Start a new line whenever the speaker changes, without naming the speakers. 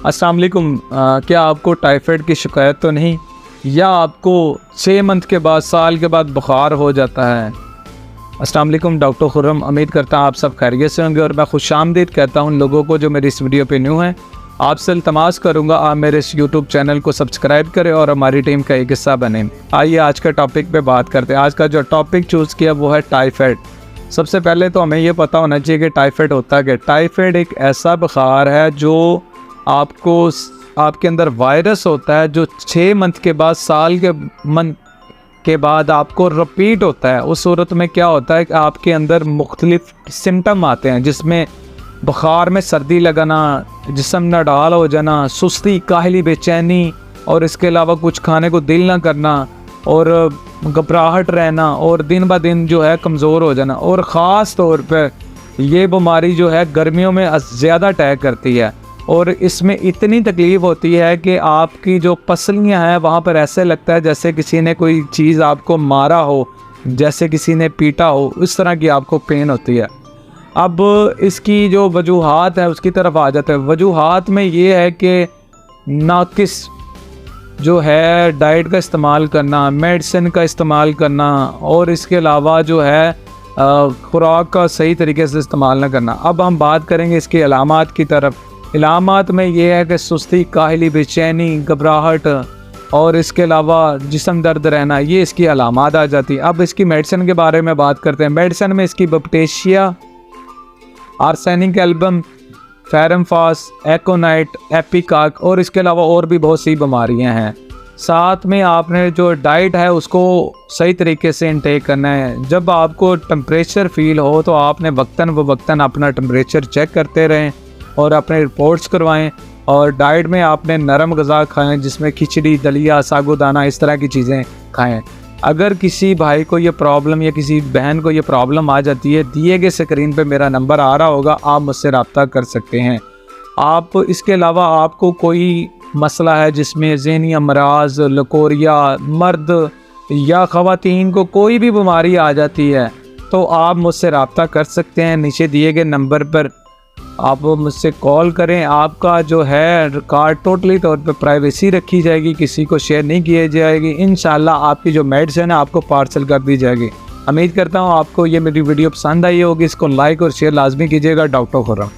अस्सलाम वालेकुम। क्या आपको टाइफाइड की शिकायत तो नहीं, या आपको 6 मंथ के बाद, साल के बाद बुखार हो जाता है? अस्सलाम वालेकुम, डॉक्टर खुर्रम। उम्मीद करता हूँ आप सब खैरियत से होंगे और मैं खुशामदीद कहता हूँ उन लोगों को जो मेरी इस वीडियो पे न्यू हैं। आपसे इल्तमास करूँगा आप मेरे इस यूट्यूब चैनल को सब्सक्राइब करें और हमारी टीम का एक हिस्सा बने। आइए आज का टॉपिक पे बात करते हैं। आज का जो टॉपिक चूज़ किया वो है टाइफाइड। सबसे पहले तो हमें ये पता होना चाहिए कि टाइफाइड होता क्या है। टाइफाइड एक ऐसा बुखार है जो आपके अंदर वायरस होता है जो 6 मंथ के बाद, साल के बाद आपको रिपीट होता है। उस सूरत में क्या होता है कि आपके अंदर मुख्तलिफ सिम्टम आते हैं, जिसमें बुखार में सर्दी लगाना, जिस्म नडाल हो जाना, सुस्ती, काहली, बेचैनी और इसके अलावा कुछ खाने को दिल ना करना और घबराहट रहना और दिन ब दिन जो है कमज़ोर हो जाना। और ख़ास तौर पर ये बीमारी जो है गर्मियों में ज़्यादा अटैक करती है और इसमें इतनी तकलीफ़ होती है कि आपकी जो पसलियां हैं वहाँ पर ऐसे लगता है जैसे किसी ने कोई चीज़ आपको मारा हो, जैसे किसी ने पीटा हो, इस तरह की आपको पेन होती है। अब इसकी जो वजूहात है उसकी तरफ आ जाते हैं। वजूहात में ये है कि नाकिस जो है डाइट का इस्तेमाल करना, मेडिसिन का इस्तेमाल करना और इसके अलावा जो है खुराक का सही तरीके से इस्तेमाल ना करना। अब हम बात करेंगे इसकी अलामात की तरफ। इलामात में ये है कि सुस्ती, काहली, बेचैनी, घबराहट और इसके अलावा जिस्म दर्द रहना, ये इसकी अलामात आ जाती है। अब इसकी मेडिसिन के बारे में बात करते हैं। मेडिसिन में इसकी बपटेशिया, आर्सेनिक एल्बम, फेरमफास, एकोनाइट, एपिकाक और इसके अलावा और भी बहुत सी बीमारियां हैं। साथ में आपने जो डाइट है उसको सही तरीके से इंटेक करना है। जब आपको टेम्परेचर फील हो तो आपने वक्तन व वक्तन अपना टेम्परेचर चेक करते रहें और अपने रिपोर्ट्स करवाएं। और डाइट में आपने नरम ग़िज़ा खाएं, जिसमें खिचड़ी, दलिया, साबूदाना, इस तरह की चीज़ें खाएं। अगर किसी भाई को ये प्रॉब्लम या किसी बहन को ये प्रॉब्लम आ जाती है, दिए गए स्क्रीन पे मेरा नंबर आ रहा होगा, आप मुझसे रब्ता कर सकते हैं। आप इसके अलावा आपको कोई मसला है जिसमें ज़हनी अमराज, लकोरिया, मर्द या ख़वातीन को कोई भी बीमारी आ जाती है तो आप मुझसे रब्ता कर सकते हैं। नीचे दिए गए नंबर पर आप मुझसे कॉल करें। आपका जो है रिकॉर्ड टोटली तौर पे प्राइवेसी रखी जाएगी, किसी को शेयर नहीं किया जाएगी। इंशाल्लाह आपकी जो मेडिसिन है आपको पार्सल कर दी जाएगी। उम्मीद करता हूँ आपको ये मेरी वीडियो पसंद आई होगी। इसको लाइक और शेयर लाजमी कीजिएगा। डॉक्टर खुर्रम।